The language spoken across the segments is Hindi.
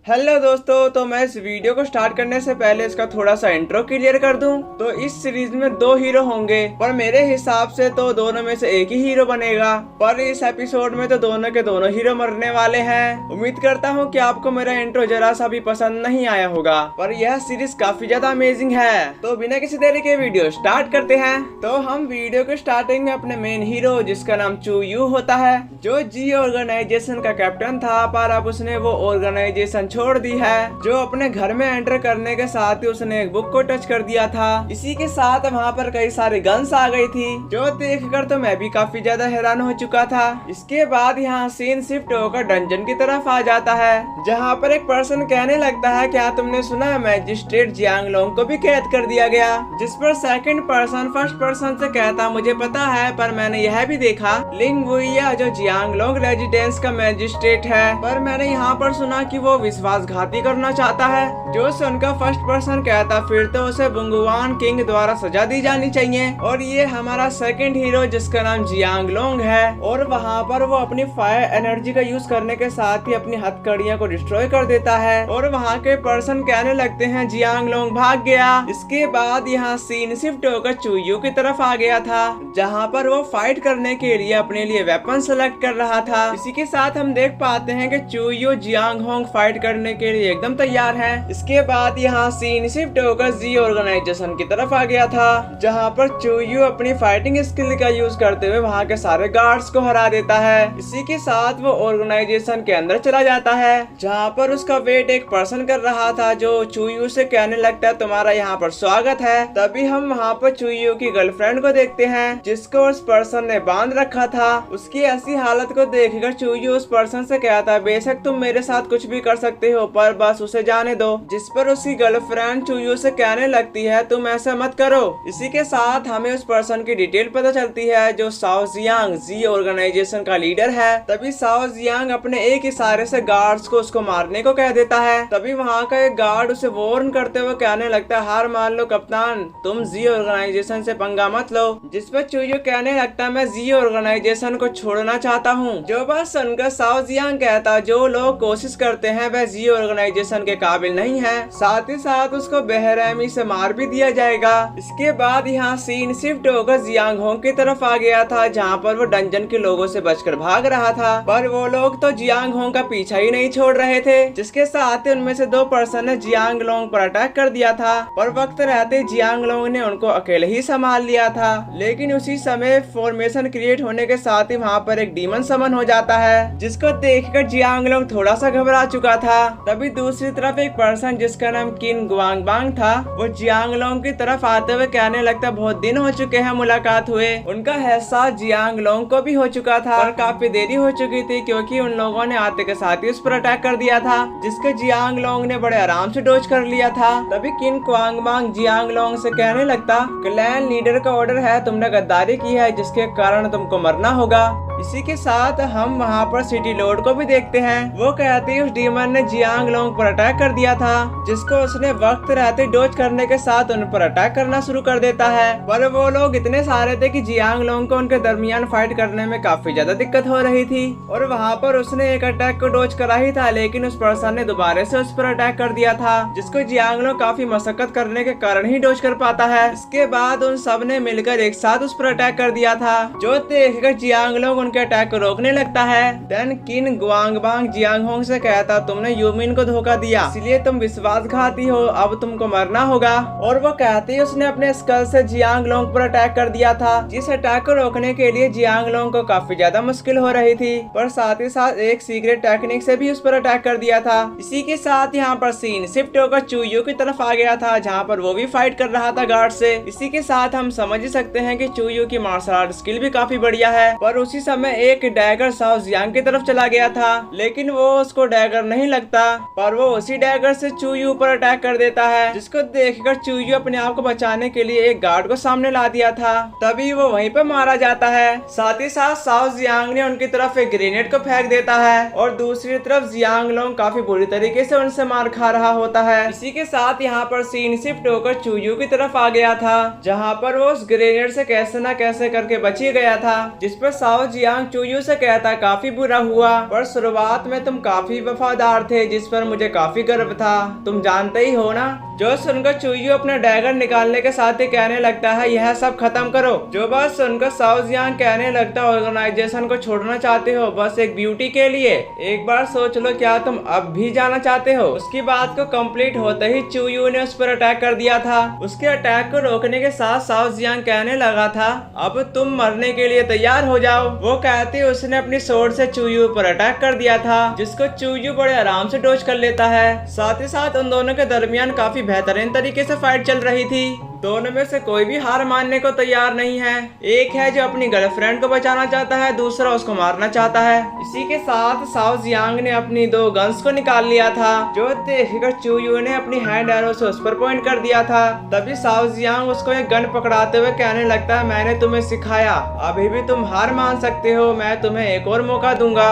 हेलो दोस्तों, तो मैं इस वीडियो को स्टार्ट करने से पहले इसका थोड़ा सा इंट्रो क्लियर कर दूं। तो इस सीरीज में दो हीरो होंगे, पर मेरे हिसाब से तो दोनों में से एक ही हीरो बनेगा। पर इस एपिसोड में तो दोनों के दोनों हीरो मरने वाले हैं। उम्मीद करता हूं कि आपको मेरा इंट्रो जरा सा भी पसंद नहीं आया होगा, पर यह सीरीज काफी ज्यादा अमेजिंग है। तो बिना किसी देरी के वीडियो स्टार्ट करते हैं। तो हम वीडियो के स्टार्टिंग में अपने मेन हीरो, जिसका नाम चू यू होता है, जो जी ऑर्गेनाइजेशन का कैप्टन था, पर अब उसने वो ऑर्गेनाइजेशन छोड़ दी है। जो अपने घर में एंटर करने के साथ ही उसने एक बुक को टच कर दिया था। इसी के साथ वहाँ पर कई सारी गन्स आ गई थी, जो देखकर तो मैं भी काफी ज्यादा हैरान हो चुका था। इसके बाद यहाँ सीन शिफ्ट होकर डंजन की तरफ आ जाता है, जहाँ पर एक पर्सन कहने लगता है, क्या तुमने सुना है मैजिस्ट्रेट जियांग लोंग को भी कैद कर दिया गया? जिस पर सेकंड पर्सन फर्स्ट पर्सन से कहता, मुझे पता है, पर मैंने यह भी देखा लिंग वुइया जो जियांग लोंग रेजिडेंस का मैजिस्ट्रेट है, पर मैंने यहाँ पर सुना कि वो विश्वासघाती करना चाहता है। जो उनका फर्स्ट पर्सन कहता, फिर तो उसे बुंगुआन किंग द्वारा सजा दी जानी चाहिए। और ये हमारा सेकंड हीरो, जिसका नाम जियांग लोंग है, और वहाँ पर वो अपनी फायर एनर्जी का यूज करने के साथ ही अपनी हथकड़ियाँ को डिस्ट्रॉय कर देता है। और वहाँ के पर्सन कहने लगते हैं, जियांग लोंग भाग गया। इसके बाद यहाँ सीन शिफ्ट होकर चू यू की तरफ आ गया था, जहाँ पर वो फाइट करने के लिए अपने लिए वेपन सेलेक्ट कर रहा था। इसी के साथ हम देख पाते हैं कि चू यू जियांग होंग फाइट करने के लिए एकदम तैयार है। इसके बाद यहाँ सीन शिफ्ट होकर जी ऑर्गेनाइजेशन की तरफ आ गया था, जहाँ पर चू यू अपनी फाइटिंग स्किल का यूज करते हुए वहाँ के सारे गार्ड्स को हरा देता है। इसी के साथ वो ऑर्गेनाइजेशन के अंदर चला जाता है, जहाँ पर उसका वेट एक पर्सन कर रहा था, जो चू यू से कहने लगता है, तुम्हारा यहाँ पर स्वागत है। तभी हम वहाँ पर चू यू की गर्लफ्रेंड को देखते हैं, जिसको उस पर्सन ने बांध रखा था। उसकी ऐसी हालत को देखकर चू यू उस पर्सन से कहता, बेशक तुम मेरे साथ कुछ भी कर सकते हो, पर बस उसे जाने दो। जिस पर उसकी गर्लफ्रेंड चू यू से कहने लगती है, तुम ऐसा मत करो। इसी के साथ हमें उस पर्सन की डिटेल पता चलती है, जो साओ जियांग जी ऑर्गेनाइजेशन का लीडर है। तभी साओ जियांग अपने एक इशारे से गार्ड्स को उसको मारने को कह देता है। तभी वहाँ का एक गार्ड उसे वार्न करते हुए कहने लगता है, हार मान लो कप्तान, तुम जी ऑर्गेनाइजेशन से पंगा मत लो। जिस पर चू यू कहने लगता, मैं जी ऑर्गेनाइजेशन को छोड़ना चाहता हूँ। जो बात सुनकर साओ जियांग कहता, जो लोग कोशिश करते हैं वह जी ऑर्गेनाइजेशन के काबिल नहीं है, साथ ही साथ उसको बेरहमी से मार भी दिया जाएगा। इसके बाद यहाँ सीन शिफ्ट होकर जियांग होंग की तरफ आ गया था, जहाँ पर वो डंजन के लोगों से बचकर भाग रहा था, पर वो लोग तो जियांग होंग का पीछा ही नहीं छोड़ रहे थे। जिसके साथ उनमें से दो पर्सन ने जियांग लोंग पर अटैक कर दिया था, पर वक्त रहते जियांग लोंग ने उनको अकेले ही संभाल लिया था। लेकिन उसी समय फॉर्मेशन क्रिएट होने के साथ ही वहाँ पर एक डीमन समन हो जाता है, जिसको देखकर जियांग लोंग थोड़ा सा घबरा चुका था। तभी दूसरी तरफ एक पर्सन, जिसका नाम किन गुआंगबांग था, वो जियांग लोंग की तरफ आते हुए कहने लगता, बहुत दिन हो चुके हैं मुलाकात हुए। उनका एहसास जियांग लोंग को भी हो चुका था, और काफी देरी हो चुकी थी, क्योंकि उन लोगों ने आते के साथ ही उस पर अटैक कर दिया था, जिसके जियांग लोंग ने बड़े आराम से डोज कर लिया था। तभी किन गुआंगबांग जियांग लोंग से कहने लगता, क्लैन लीडर का ऑर्डर है, तुमने गद्दारी की है, जिसके कारण तुमको मरना होगा। इसी के साथ हम वहाँ पर सिटी लॉर्ड को भी देखते हैं। वो कहती, उस डीमन ने जियांग लोंग पर अटैक कर दिया था, जिसको उसने वक्त रहते डोज करने के साथ उन पर अटैक करना शुरू कर देता है। पर वो लोग इतने सारे थे कि जियांग लोंग को उनके दरमियान फाइट करने में काफी ज्यादा दिक्कत हो रही थी। और वहाँ पर उसने एक अटैक को डोज करा ही था, लेकिन उस पर्सन ने दोबारा से उस पर अटैक कर दिया था, जिसको जियांग लोंग काफी मशक्कत करने के कारण ही डोज कर पाता है। इसके बाद उन सब ने मिलकर एक साथ उस पर अटैक कर दिया था, जो देखकर जियांग लोंग उनके अटैक को रोकने लगता है। देन किन गुआंगबांग जियांग होंग से कहता, तुमने यूमिन को धोखा दिया, इसलिए तुम विश्वासघाती हो, अब तुमको मरना होगा। और वो कहती, उसने अपने स्कल से जियांग लोंग पर अटैक कर दिया था, जिस अटैक को रोकने के लिए जियांग लोंग को काफी ज्यादा मुश्किल हो रही थी, पर साथ ही साथ एक सीक्रेट टेक्निक से भी उस पर अटैक कर दिया था। इसी के साथ यहाँ पर सीन शिफ्ट होकर चू यू की तरफ आ गया था, जहाँ पर वो भी फाइट कर रहा था गार्ड से। इसी के साथ हम समझ ही सकते हैं कि चू यू की मार्शल आर्ट स्किल भी काफी बढ़िया है। पर उसी समय एक डैगर साओ जियांग की तरफ चला गया था, लेकिन वो उसको डैगर नहीं लगता, पर वो उसी डैगर से चू यू पर अटैक कर देता है, जिसको देखकर चू यू अपने आप को बचाने के लिए एक गार्ड को सामने ला दिया था। तभी वो वहीं पर मारा जाता है। साथ ही साथ साओ जियांग ने उनकी तरफ एक ग्रेनेड को फेंक देता है, और दूसरी तरफ जियांग लोंग काफी बुरी तरीके से उनसे मार खा रहा होता है। इसी के साथ यहाँ पर सीन शिफ्ट होकर चू यू की तरफ आ गया था, जहाँ पर वो उस ग्रेनेड से कैसे न कैसे करके बच ही गया था, जिस पर साओ जियांग चूयू से कहता काफी बुरा हुआ, पर शुरुआत में तुम काफी वफादार थे जिस पर मुझे काफी गर्व था, तुम जानते ही हो ना। जो सुनकर चूयू अपना डैगर निकालने के साथ ही कहने लगता है यह सब खत्म करो। जो बात सुनकर साओ जियांग कहने लगता ऑर्गेनाइजेशन को छोड़ना चाहते हो बस एक ब्यूटी के लिए, एक बार सोच लो क्या तुम अब भी जाना चाहते हो। उसकी बात को कंप्लीट होते ही चूयू ने उस पर अटैक कर दिया था। उसके अटैक को रोकने के साथ साओ जियांग कहने लगा था अब तुम मरने के लिए तैयार हो जाओ। वो कहते उसने अपनी सोर्ड से चूयू पर अटैक कर दिया था जिसको चूयू बड़े आराम से डॉज कर लेता है। साथ ही साथ उन दोनों के दरमियान काफी बेहतरीन तरीके से फाइट चल रही थी। दोनों में से कोई भी हार मानने को तैयार नहीं है। एक है जो अपनी गर्लफ्रेंड को बचाना चाहता है, दूसरा उसको मारना चाहता है। इसी के साथ साओ जियांग ने अपनी 2 गन्स को निकाल लिया था जो देखकर चूयू ने अपनी हैंड एरो से उस पर पॉइंट कर दिया था। तभी साओ जियांग उसको एक गन पकड़ाते हुए कहने लगता है मैंने तुम्हें सिखाया, अभी भी तुम हार मान सकते हो, मैं तुम्हें एक और मौका दूंगा।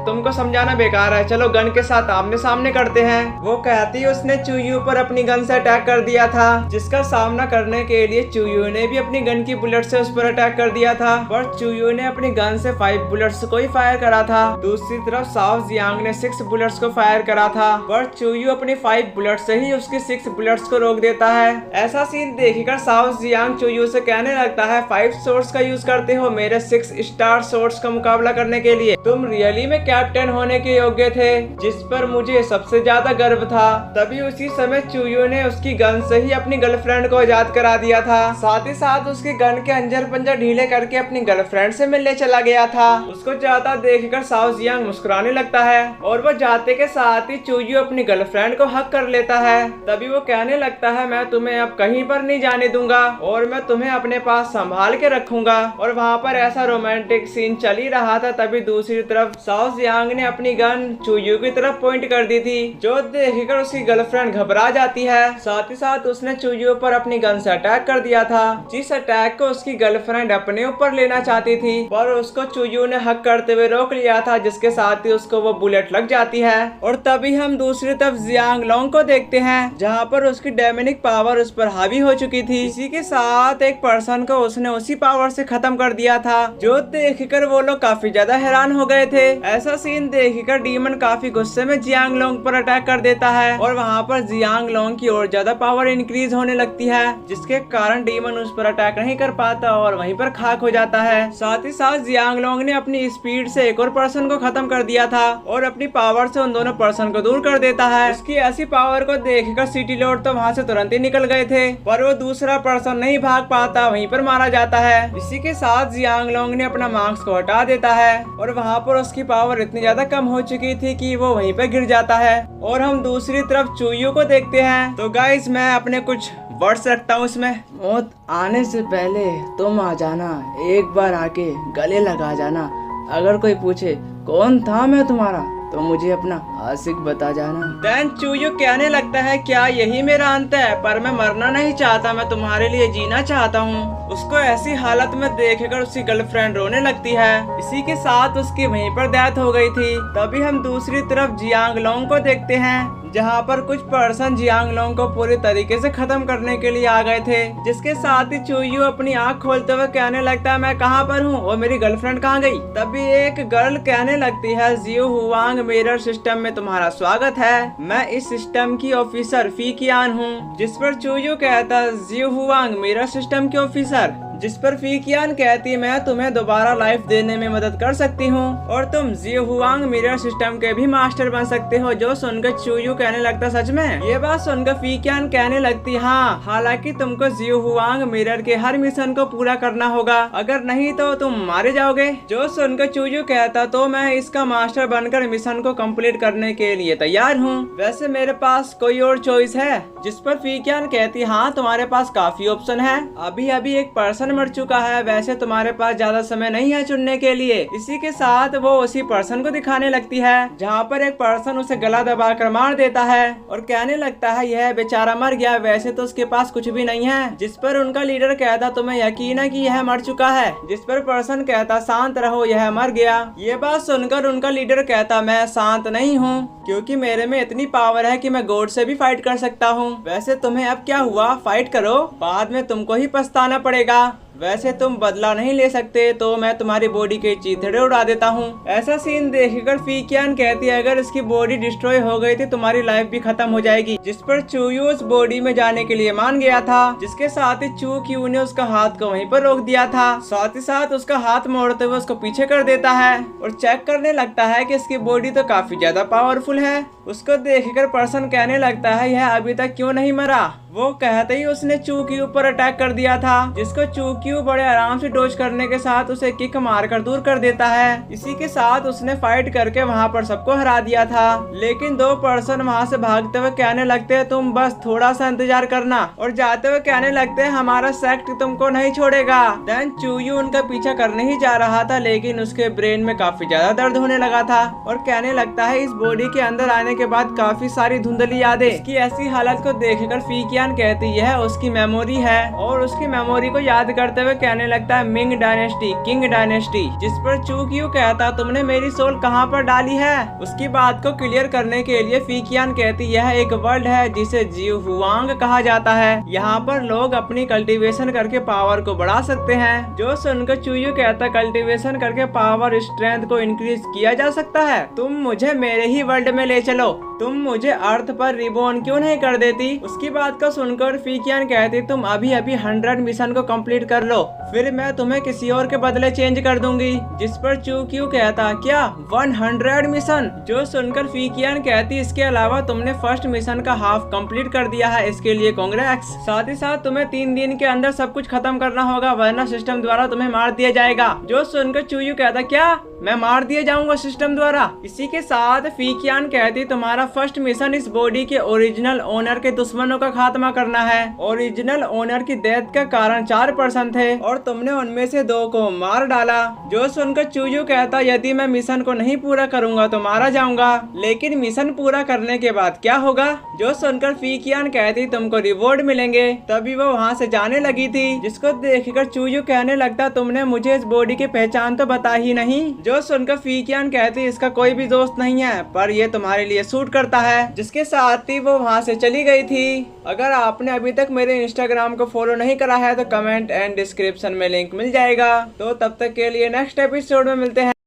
तुमको समझाना बेकार है, चलो गन के साथ आमने सामने करते हैं। वो कहती उसने चूयू पर अपनी गन से अटैक कर दिया था जिसका सामना करने के लिए चूयू ने भी अपनी गन की बुलेट से उस पर अटैक कर दिया था, पर चूयू ने अपनी गन से 5 बुलेट्स को ही फायर करा था। दूसरी तरफ साओ जियांग ने 6 बुलेट्स को फायर करा था, पर चूयू अपनी 5 बुलेट से ही उसकी 6 बुलेट्स को रोक देता है। ऐसा सीन देखकर साओ जियांग चूयू से कहने लगता है 5 सोर्ड्स का यूज करते हो मेरे 6 स्टार सोर्ड्स का मुकाबला करने के लिए, तुम रियली में कैप्टन होने के योग्य थे जिस पर मुझे सबसे ज्यादा गर्व था। तभी उसी समय चूयू ने उसकी गन से ही अपनी गर्लफ्रेंड को आजाद करा दिया था। साथ ही साथ उसके गन के अंजर पंजर ढीले करके अपनी गर्लफ्रेंड से मिलने चला गया था। उसको जाता देखकर साओ जियांग मुस्कुराने लगता है और वो जाते के साथ ही चूयू अपनी गर्लफ्रेंड को हक कर लेता है। तभी वो कहने लगता है मैं तुम्हें अब कहीं पर नहीं जाने दूंगा और मैं तुम्हें अपने पास संभाल के रखूंगा। और वहाँ पर ऐसा रोमांटिक सीन चल ही रहा था तभी दूसरी तरफ साओ जियांग ने अपनी गन चूयू की तरफ पॉइंट कर दी थी जो देखकर उसकी गर्लफ्रेंड घबरा जाती है। साथ ही साथ उसने चूयू पर अपनी गन से अटैक कर दिया था जिस अटैक को उसकी गर्लफ्रेंड अपने ऊपर लेना चाहती थी, पर उसको चूयू ने हक करते हुए रोक लिया था जिसके साथ ही उसको वो बुलेट लग जाती है। और तभी हम दूसरी तरफ जियांग लोंग को देखते हैं जहाँ पर उसकी डेमोनिक पावर उस पर हावी हो चुकी थी। इसी के साथ एक पर्सन को उसने उसी पावर से खत्म कर दिया था जो देखकर वो लोग काफी ज्यादा हैरान हो गए थे। ऐसा सीन देखकर डीमन काफी गुस्से में जियांग लोंग पर अटैक कर देता है और वहाँ पर जियांग लोंग की और ज्यादा पावर इंक्रीज होने लगती है जिसके कारण डीमन उस पर अटैक नहीं कर पाता और वहीं पर खाक हो जाता है। साथ ही साथ जियांग लोंग ने अपनी स्पीड से एक और पर्सन को खत्म कर दिया था और अपनी पावर से उन दोनों पर्सन को दूर कर देता है। उसकी ऐसी पावर को देखकर सिटी लॉर्ड तो वहाँ से तुरंत ही निकल गए थे, पर वो दूसरा पर्सन नहीं भाग पाता, वहीं पर मारा जाता है। इसी के साथ जियांग लोंग ने अपना मास्क को हटा देता है और वहाँ पर उसकी पावर इतनी ज्यादा कम हो चुकी थी कि वो वहीं पर गिर जाता है। और हम दूसरी तरफ चूयू को देखते हैं। तो गाइस मैं अपने कुछ वर्ड्स रखता हूँ इसमें। मौत आने से पहले तुम आ जाना, एक बार आके गले लगा जाना, अगर कोई पूछे कौन था मैं तुम्हारा तो मुझे अपना आशिक बता जाना। देन चूयू कहने लगता है क्या यही मेरा अंत है, पर मैं मरना नहीं चाहता, मैं तुम्हारे लिए जीना चाहता हूँ। उसको ऐसी हालत में देखकर उसकी गर्लफ्रेंड रोने लगती है। इसी के साथ उसकी वहीं पर डेथ हो गई थी। तभी हम दूसरी तरफ जियांग लोंग को देखते हैं जहाँ पर कुछ पर्सन जियांग लोंग को पूरी तरीके से खत्म करने के लिए आ गए थे, जिसके साथ ही चूयू अपनी आंख खोलते हुए कहने लगता है मैं कहाँ पर हूँ और मेरी गर्लफ्रेंड कहाँ गई। तभी एक गर्ल कहने लगती है जियो हुआंग मिरर सिस्टम में तुम्हारा स्वागत है, मैं इस सिस्टम की ऑफिसर फीकियान हूँ। जिस पर चूयू कहता जियो हुआंग मिरर सिस्टम की ऑफिसर, जिस पर फीकियान कहती मैं तुम्हें दोबारा लाइफ देने में मदद कर सकती हूँ और तुम जियो हुआंग मिरर सिस्टम के भी मास्टर बन सकते हो। जो सुनकर चूयू कहने लगता सच में। ये बात सुनकर फीकियान कहने लगती हाँ, हालांकि तुमको जियो हुआंग मिरर के हर मिशन को पूरा करना होगा, अगर नहीं तो तुम मारे जाओगे। जो सुनकर चूयू कहता तो मैं इसका मास्टर बनकर मिशन को कंप्लीट करने के लिए तैयार हूँ, वैसे मेरे पास कोई और चॉइस है। जिस पर फीकियान कहती हाँ तुम्हारे पास काफी ऑप्शन है, अभी अभी एक पर्सन मर चुका है, वैसे तुम्हारे पास ज्यादा समय नहीं है चुनने के लिए। इसी के साथ वो उसी पर्सन को दिखाने लगती है जहाँ पर एक पर्सन उसे गला दबाकर मार देता है और कहने लगता है यह बेचारा मर गया, वैसे तो उसके पास कुछ भी नहीं है। जिस पर उनका लीडर कहता तुम्हें यकीन है कि यह मर चुका है। जिस पर पर्सन कहता शांत रहो, यह मर गया। ये बात सुनकर उनका लीडर कहता मैं शांत नहीं हूँ क्योंकि मेरे में इतनी पावर है कि मैं गॉड से भी फाइट कर सकता हूँ। वैसे तुम्हें अब क्या हुआ, फाइट करो, बाद में तुमको ही पछताना पड़ेगा। वैसे तुम बदला नहीं ले सकते तो मैं तुम्हारी बॉडी के चीथड़े उड़ा देता हूँ। ऐसा सीन देखकर फीकियान कहती है अगर इसकी बॉडी डिस्ट्रॉय हो गई थी तुम्हारी लाइफ भी खत्म हो जाएगी। जिस पर चूयू उस बॉडी में जाने के लिए मान गया था, जिसके साथ ही चू क्यू ने उसका हाथ को वहीं पर रोक दिया था। साथ ही साथ उसका हाथ मोड़ते हुए उसको पीछे कर देता है और चेक करने लगता है कि इसकी बॉडी तो काफी ज्यादा पावरफुल है। उसको देखकर पर्सन कहने लगता है यह अभी तक क्यों नहीं मरा। वो कहते ही उसने चू के ऊपर अटैक कर दिया था, जिसको चू क्यू बड़े आराम से डोज करने के साथ उसे किक मारकर दूर कर देता है। इसी के साथ उसने फाइट करके वहाँ पर सबको हरा दिया था। लेकिन दो पर्सन वहाँ से भागते हुए कहने लगते हैं तुम बस थोड़ा सा इंतजार करना, और जाते हुए कहने लगते हैं हमारा सेक्ट तुमको नहीं छोड़ेगा। देन चूयू उनका पीछा करने ही जा रहा था, लेकिन उसके ब्रेन में काफी ज्यादा दर्द होने लगा था और कहने लगता है इस बॉडी के अंदर आने के बाद काफी सारी धुंधली यादें। इसकी ऐसी हालत को देखकर फीकियान कहती है उसकी मेमोरी है, और उसकी मेमोरी को याद करते हुए कहने लगता है मिंग डायनेस्टी, किंग डायनेस्टी। जिस पर चू क्यू कहता तुमने मेरी सोल कहाँ पर डाली है। उसकी बात को क्लियर करने के लिए फीकियान कहती यह एक वर्ल्ड है जिसे जियो हुआंग कहा जाता है। यहाँ पर लोग अपनी कल्टीवेशन करके पावर को बढ़ा सकते हैं। जो सुनकर चूयू कहता कल्टीवेशन करके पावर स्ट्रेंथ को इंक्रीज किया जा सकता है। तुम मुझे मेरे ही वर्ल्ड में ले चलो, तुम मुझे अर्थ पर रिबॉर्न क्यों नहीं कर देती। उसकी बात को सुनकर फीकियान कहती तुम अभी अभी 100 मिशन को कंप्लीट कर लो, फिर मैं तुम्हें किसी और के बदले चेंज कर दूंगी। जिस पर चू क्यू कहता क्या 100 मिशन। जो सुनकर फीकियान कहती इसके अलावा तुमने फर्स्ट मिशन का हाफ कंप्लीट कर दिया है, इसके लिए कांग्रेट्स। साथ ही साथ तुम्हें 3 दिन के अंदर सब कुछ खत्म करना होगा वरना सिस्टम द्वारा तुम्हें मार दिया जाएगा। जो सुनकर चूयू कहता क्या मैं मार दिया जाऊंगा सिस्टम द्वारा। इसी के साथ फीकियान कहती तुम्हारा फर्स्ट मिशन इस बॉडी के ओरिजिनल ओनर के दुश्मनों का खात्मा करना है। ओरिजिनल ओनर की डेथ का कारण 4 पर्सन थे और तुमने उनमें से 2 को मार डाला। जो सुनकर चूयू कहता यदि मैं मिशन को नहीं पूरा करूंगा तो मारा जाऊंगा, लेकिन मिशन पूरा करने के बाद क्या होगा। जो सुनकर फीकियान कहती तुमको रिवॉर्ड मिलेंगे। तभी वो वहाँ से जाने लगी थी, जिसको देखकर चूयू कहने लगता तुमने मुझे इस बॉडी की पहचान तो बता ही नहीं। जो सुनकर फीकियान कहती इसका कोई भी दोस्त नहीं है पर ये तुम्हारे लिए सूट करता है। जिसके साथ ही वो वहाँ से चली गई थी। अगर आपने अभी तक मेरे इंस्टाग्राम को फॉलो नहीं करा है तो कमेंट एंड डिस्क्रिप्शन में लिंक मिल जाएगा। तो तब तक के लिए नेक्स्ट एपिसोड में मिलते हैं।